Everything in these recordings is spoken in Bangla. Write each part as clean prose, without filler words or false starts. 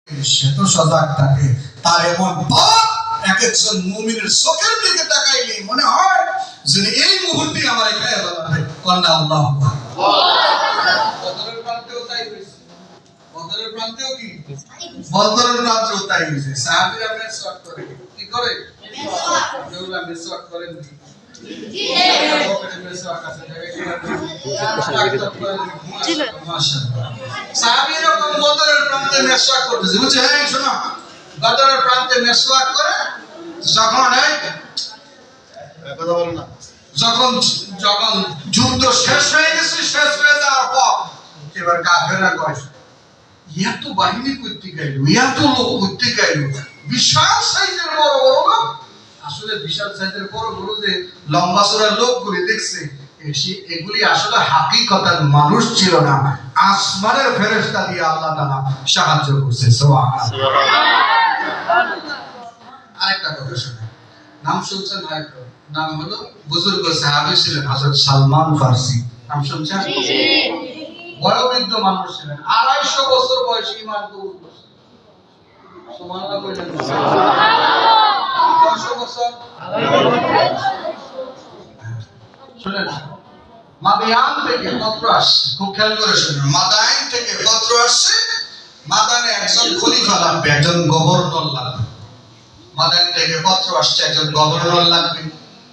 সে তো সজাগ থাকে, তার এমন ভাব এক একজন মুমিনের চোখের দিকে তাকাইলেই মনে হয় যে এই মুহূর্তে আমার এখানে বানাবে কন্যা আল্লাহ। বদরের প্রান্তেও তাই হয়েছে, বদরের প্রান্তেও কি বদরের প্রান্তেও তাই হয়েছে। সাহাবীরা মেসওয়াক করে, কি করে? মেসওয়াক মেসওয়াক করেন কি? জি মেসওয়াক আছে মাশাআল্লাহ। সাহাবীরা বদরের প্রান্তে মেসওয়াক করতেছে, বুঝছে? হ্যাঁ শোনো, বদরের প্রান্তে মেসওয়াক করে যখন কথা বল না, যখন যখন যুদ্ধ শেষ হয়ে গেছে, শেষ হয়ে যাওয়ার পর এবার কাফেররা কয় এত বাহিনী করতে গেল, এত লোক করতে গেল, বিশাল সাইজের বড় বড় লোক। আসলে বিশাল সাইজের বড় বড় যে লম্বা চড়া লোকগুলি দেখছে, এগুলি আসলে হাকিকতার মানুষ ছিল না, আসমানের ফেরেশতা দিয়ে আল্লাহ তাআলা সাহায্য করছে। সুবহানাল্লাহ। আরেকটা কথা শুনে, নাম শুনছেন হয়তো, নাম হলো বুজুর্গ সাহাবী ছিলেন হযরত সালমান ফারসি। নাম শুনছেন? জি। বয়োবৃদ্ধ মানুষ ছিলেন, 250 বছর বয়সী ইমান কবুল করছেন। সুবহানাল্লাহ বলেন। সুবহানাল্লাহ। 100 বছর শুনেন, মাদায়ান থেকে পত্র আসছে, খুব খেয়াল করে শুনুন, মাদায়ান থেকে পত্র আসছে, মাদানে একজন খলিফা লাগবে, একজন গভর্নর লাগবে। মাদায়ান থেকে পত্র আসছে, একজন গভর্নর লাগবে।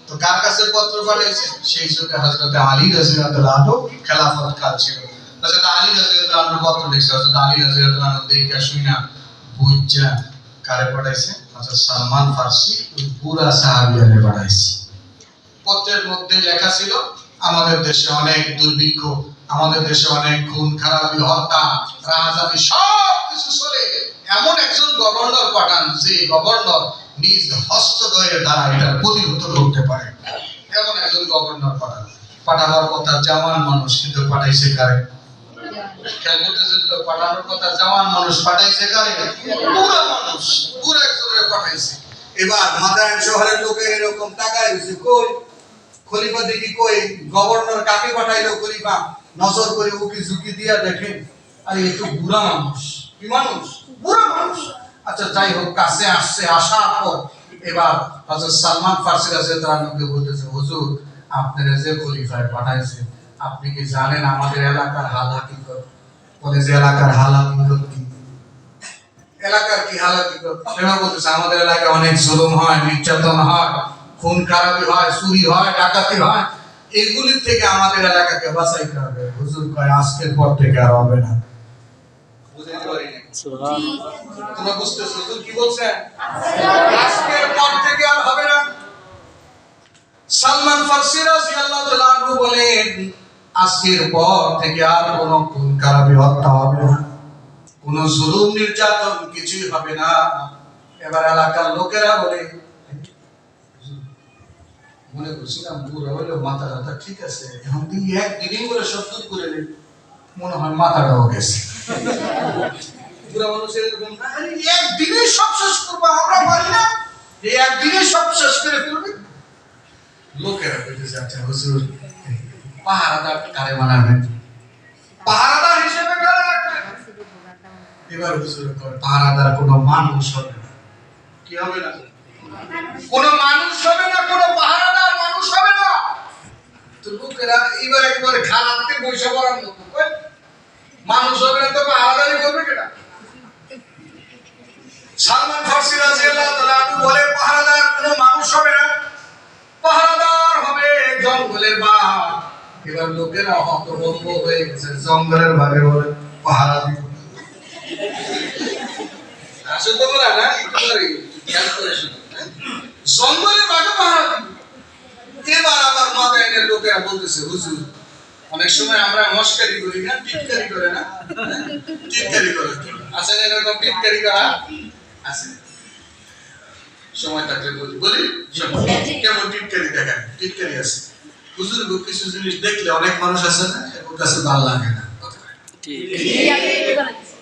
তো কার কাছে পত্র পাঠিয়েছে? সেই যুগে হযরত আলী রাদিয়াল্লাহু আনহু খেলাফত কাল ছিল। হযরত আলী রাদিয়াল্লাহু আনহু পত্র লিখছে, হযরত আলী রাদিয়াল্লাহু আনহু দেখে শুনা বুঝা কারে পাঠাইছে? হযরত সালমান ফারসি ওই পুরা সাহাবীদের পাঠাইছে। পত্রের মধ্যে লেখা ছিল আমাদের দেশে অনেক দুর্ভিক্ষ, আমাদের দেশে অনেক খুন খারাপি, হত্যা, রাহাজানি সব কিছু চলে, এমন একজন গভর্নর পাঠান যে গভর্নর নিজ হস্তদ্বয়ের দ্বারা এটা প্রতিহত করতে পারে, এমন একজন গভর্নর পাঠান। পাঠানোর কথা জওয়ান মানুষ, কিন্তু পাঠাইছে কারে? খেয়াল করতেছেন তো, পাঠানোর কথা জওয়ান মানুষ, পাঠাইছে কারে? পুরা মানুষ, পুরা একজনে পাঠাইছে। এবার মাদায়ান শহরের লোকের এরকম তাকায় হইছে, কই খলিফা দেখি, কই গভর্নর কাকে পাঠাইলো? খলিফা নজর করে উকি ঝুঁকি দিয়া দেখেন, আরে এ তো বুড়া মানুষ। কি মানুষ? বুড়া মানুষ। আচ্ছা যাই হোক, কাছে আসছে, আসার পর এবার হযরত সালমান ফারসি রাদিয়াল্লাহু আনহু বলতেছে, হুজুর আপনারা যে খলিফায় পাঠাইছে, আপনি কি জানেন আমাদের এলাকার হাল হাকিকত? বলে যে এলাকার হাল হাকিকত কি? এলাকার কি হাল হাকিকত? সেটা বলতেছে আমাদের এলাকায় অনেক জুলুম হয়, নির্যাতন হয়, খুন খারাপি হয়, চুরি হয়, ডাকাতি হয়, এগুলির থেকে আমাদের এলাকাকে বাঁচাইতে হবে। হুজুর কয় আজকের পর থেকে আর হবে না। বুঝাইতে পারি না? সুবহানাল্লাহ। তোমরা বুঝতেছো হুজুর কি বলছেন? আজকের পর থেকে আর হবে না। সালমান ফারসি রাদিয়াল্লাহু তাআলা আনহু বলেন আজকের পর থেকে আর কোনো খুন খারাপি, হত্যা হবে না, কোনো জুলুম নির্যাতন কিছুই হবে না। এবার এলাকার লোকেরা বলে, মনে করছিলাম বুড়া হইলো, মাথা ব্যথা ঠিক আছে, এখন দিন একদিনেই বলে সব দূর করে দিন, মনে হয় মাথাটাও গেছে। বুড়া মানুষের এরকম না, একদিনেই সব শেষ করবো, আমরা পারি না, এই একদিনেই সব শেষ করে ফেলবে। লোকেরা বলতেছে আচ্ছা হুজুর পাহারাদার কারে বানাবেন? পাহারাদার হিসেবে কারে রাখবেন? এবার হুজুর কয় পাহারাদার কোনো মানুষ হবে না। কি হবে না? কোনো মানুষ হবে না, কোনো পাহারাদার মানুষ হবে না। তো লোকেরা এবার একবারে খারাপতে বৈশা পড়ার মতো, মানুষ হবে না তো পাহারাদারি করবে কেনা? সালমান ফারসি রাদিয়াল্লাহু তাআলা আনহু বলে পাহারাদার কোনো মানুষ হবে না, পাহারাদার হবে জঙ্গলের বাঘ। এবার লোকেরা হতভম্ব হয়ে গেছে, জঙ্গলের বাঘে বলে পাহারা দিব। আসলে তোমরা না একটু করে খেয়াল করে শুনো, জঙ্গলের বাঘে পাহারা দিব। এবার আবার মাদায়ানের লোকেরা বলতেছে হুজুর অনেক সময় আমরা মস্কারি করি না, টিটকারি করে না, টিটকারি করে আছে না, এরকম টিটকারি করা আছে। সময় থাকলে বলি বলি কেমন টিটকারি দেখেন, টিটকারি আছে। হুজুর কিছু জিনিস দেখলে অনেক মানুষ আছে না, ওর কাছে ভালো লাগে না,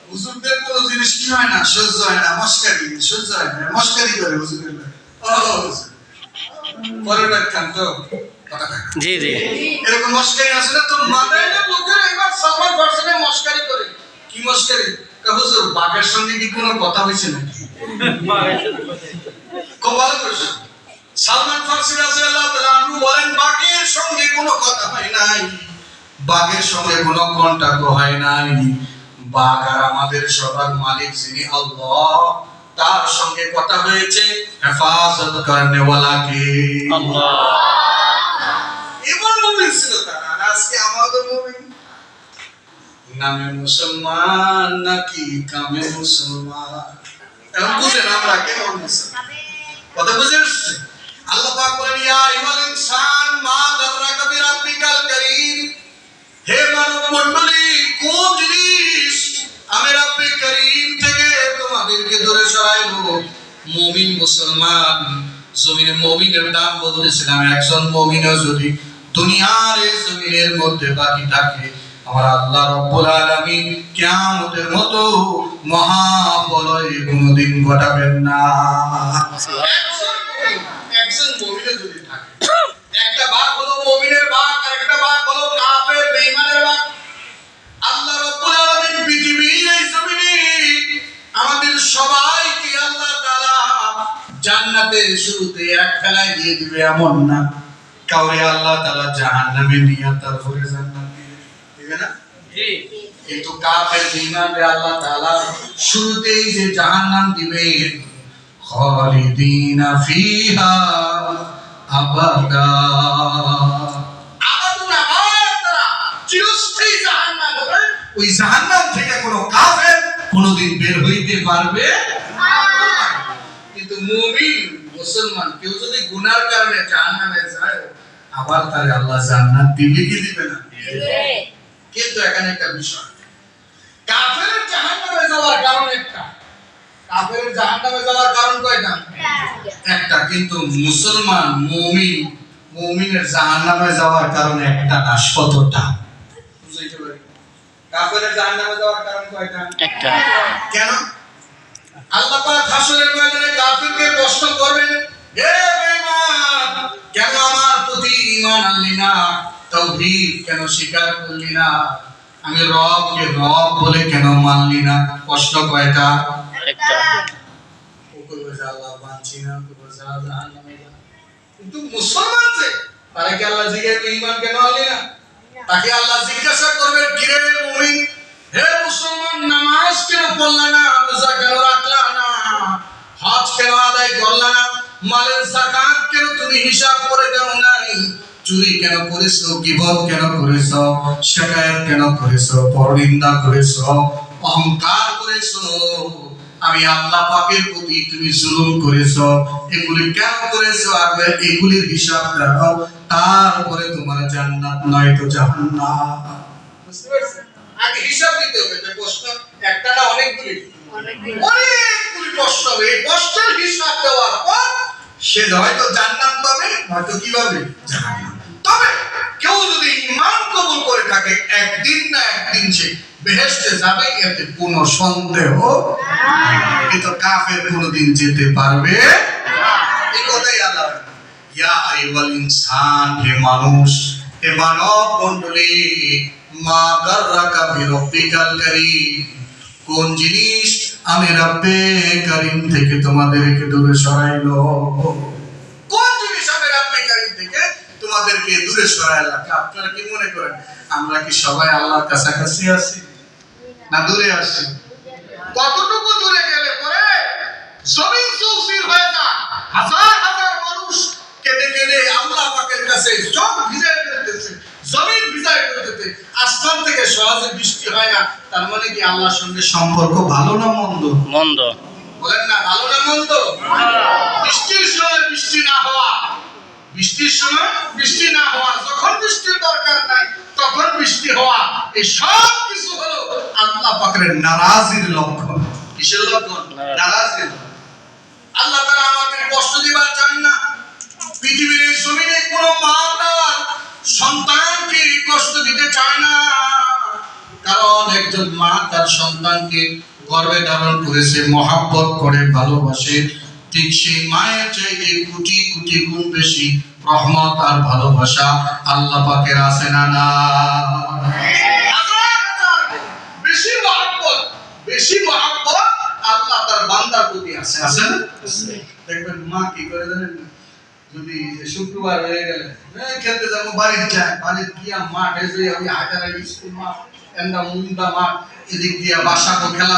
হুজুরদের কোনো জিনিস কি হয় না, সহ্য হয় না, মস্কারি সহ্য হয় না, মস্কারি করে হুজুরের। পরে রাখতাম তো জি জি এরকম মস্কারি আছে না। তো মাদায়ানের লোকেরা এবার সালমান ফারসিকে মস্কারি করে। কি মস্কারি? হুজুর বাঘের সঙ্গে কি কোনো কথা হয়েছে নাকি? খুব ভালো করেছে। সালমান ফারসি রাদিয়াল্লাহু তাআলা আনহু বলেন বাঘের সঙ্গে কোনো কথা হয় নাই, বাঘের সঙ্গে কোনো কন্টাক্ট হয় নাই। বাঘ আর আমাদের সবার মালিক যিনি আল্লাহ, তার সঙ্গে কথা হয়েছে। হেফাজত করনে ওয়ালা কে? আল্লাহ। এমন মুমিন ছিল তারা। আজকে আমাদের মুমিন নামে মুসলমান নাকি কামে মুসলমান, এখন বুঝেন আমরা কেমন মুসলমান। কথা বুঝে আসছে? আল্লাহ পাক বলেন ইয়া আইয়ুহাল ইনসান মা গাররাকা বিরাব্বিকাল কারীম, হে মানব মণ্ডলী কোন জিনিস আমি রব্বে করিম থেকে তোমাদেরকে দূরে সরাইলো? মুমিন মুসলমান। জমিনে মুমিনের নাম বলতেছিলাম, একজন মুমিনও যদি দুনিয়ার এই জমিনের মধ্যে বাকি থাকে, আমার আল্লাহ রব্বুল আলামিন কিয়ামতের মতো মহাপ্রলয় কোনদিন ঘটাবেন না। একজন মুমিনও যদি থাকে, একটা ভাগ হলো মুমিনের ভাগ আর একটা ভাগ হলো কাফের বেঈমানের ভাগ। আল্লাহ রাব্বুল আলামিন পৃথিবীর এই জমিনে আমাদের সবাইকে আল্লাহ তাআলা জান্নাতের শুরুতে এক ফেলায় দিয়ে দিবে এমন না, কাউরে আল্লাহ তাআলা জাহান্নামে নিয়ে তারপরে জান্নাত দিবে না। জি। কিন্তু কাফের বেঈমানকে আল্লাহ তাআলা শুরুতেই যে জাহান্নাম দিবে, খালিদিনা ফিহা আবাদা, চিরস্থায়ী জাহান্নাম হবে। ওই জাহান্নাম থেকে কোনো কাফের কোনোদিন বের হইতে পারবে না। কিন্তু মুমিন মুসলমান কেউ যদি গুনার কারণে জাহান্নামে যায়, আবার তারে আল্লাহ জান্নাত দিবে কি দিবে না? দিবে। কিন্তু এখানে একটা বিষয়, কাফের জাহান্নামে যাওয়ার কারণ একটা, কাফের জাহান্নামে যাওয়ার কারণ কয়টা? একটা। কিন্তু মুসলমান মুমিন মুমিনের জাহান্নামে যাওয়ার কারণ একটা না, শতটা। বুঝাইতে পারি? কাফের জাহান্নামে যাওয়ার কারণ কয়টা? একটা। কেন? আল্লাহ পাক হাসরের ময়দানে কাফিরকে প্রশ্ন করবেন, হে বেঈমান, কেন আমার প্রতি ঈমান আনলি না? তাওহীদ কেন স্বীকার করলি না? আমি রবকে রব বলে কেন মানলি না? প্রশ্ন কয়টা? একটা। ওকে বলে আল্লাহ মানছি না, ওকে বলে জাহান্নামে যা। কিন্তু মুসলমান যে, তারে কি আল্লাহ জিজ্ঞাসা ঈমান কেন আনলি না? তাকে আল্লাহ জিজ্ঞাসা করবেন, কিরে মুমিন, হে মুসলমান, নামাজ কেন পড়লা না? রোজা কেন রাখলা না? হজ কেন আদায় করলা না? মালের যাকাত কেন তুমি হিসাব করে দাও নাই? চুরি কেন করেছো? গীবত কেন করেছো? শিকায়ত কেন করেছো? পরনিন্দা করেছো? অহংকার করেছো? আমি আল্লাহ পাকের প্রতি তুমি জুলুম করেছো, এগুলি কেন করেছো? আগে এগুলির হিসাব দাও, তারপরে তোমার জান্নাত নয়তো জাহান্নাম। বুঝতে পারছেন? আগে হিসাব দিতে হবে। যে প্রশ্ন একটা না অনেকগুলি প্রশ্ন হবে। এই প্রশ্নের হিসাব দেওয়ার পর সে হয়তো জান্নাত পাবে, হয়তো কি পাবে? জাহান্নাম। তবে কেউ যদি ঈমান কবুল করে থাকে, একদিন না একদিন সে বেহেশতে যাবে, এতে কোনো সন্দেহ নাই। কিন্তু কাফের কোনোদিন যেতে পারবে না। এই কথাই আল্লাহ, ইয়া আইয়ুহাল ইনসান, হে মানুষ, হে মানব মণ্ডলী, মা গাররাকা বিরাব্বিকাল কারীম, কোন জিনিস আমি রব্বে করিম থেকে তোমাদেরকে দূরে সরাইলো? কোন জিনিস আমি রব্বে করিম থেকে তোমাদেরকে দূরে সরাইলাম? আপনারা কি মনে করেন আমরা কি সবাই আল্লাহর কাছাকাছি আছি না দূরে আছি? কতটুকু দূরে গেলে পরে জমিন চৌচির হয়ে যায়, হাজার হাজার মানুষ কেঁদে কেঁদে আল্লাহ পাকের কাছে চোখ ভিজায় ফেলতেছে, জমিন ভিজায় ফেলতেছে, আসমান থেকে সহজে বৃষ্টি হয় না। তার মানে কি আল্লাহর সঙ্গে সম্পর্ক ভালো না মন্দ? মন্দ। বলেন না, ভালো না মন্দ? বৃষ্টির সময় বৃষ্টি না হওয়া, বৃষ্টির সময় বৃষ্টি না হওয়া, যখন বৃষ্টির দরকার নাই তখন বৃষ্টি হওয়া, এই সব কিছু হলো আল্লাহ পাকের নারাজির লক্ষণ। কিসের লক্ষণ? নারাজির। আল্লাহ তাআলা আমাদের কষ্ট দিবার চান না। পৃথিবীর এই জমিনে কোনো মা তার সন্তানকে কষ্ট দিতে চায় না, কারণ একজন মা তার সন্তানকে গর্ভে ধারণ করেছে, মহব্বত করে, ভালোবাসে। ঠিক সেই মায়ের চাইতে কোটি কোটি গুণ বেশি রহমত আর ভালোবাসা আল্লাহ পাকের আছে না? না, বেশি মহব্বত, বেশি মহব্বত আল্লাহ তার বান্দার প্রতি আছে না? দেখবেন মা কি করে জানেন, যদি শুক্রবার হয়ে গেলে খেলতে যাবো বাড়ির যায়, বাড়ির গিয়া মাঠে যে আমি হাজার স্কুল মাঠ এন্ডা মুন্দা মাঠ এদিক দিয়া বাসা খেলা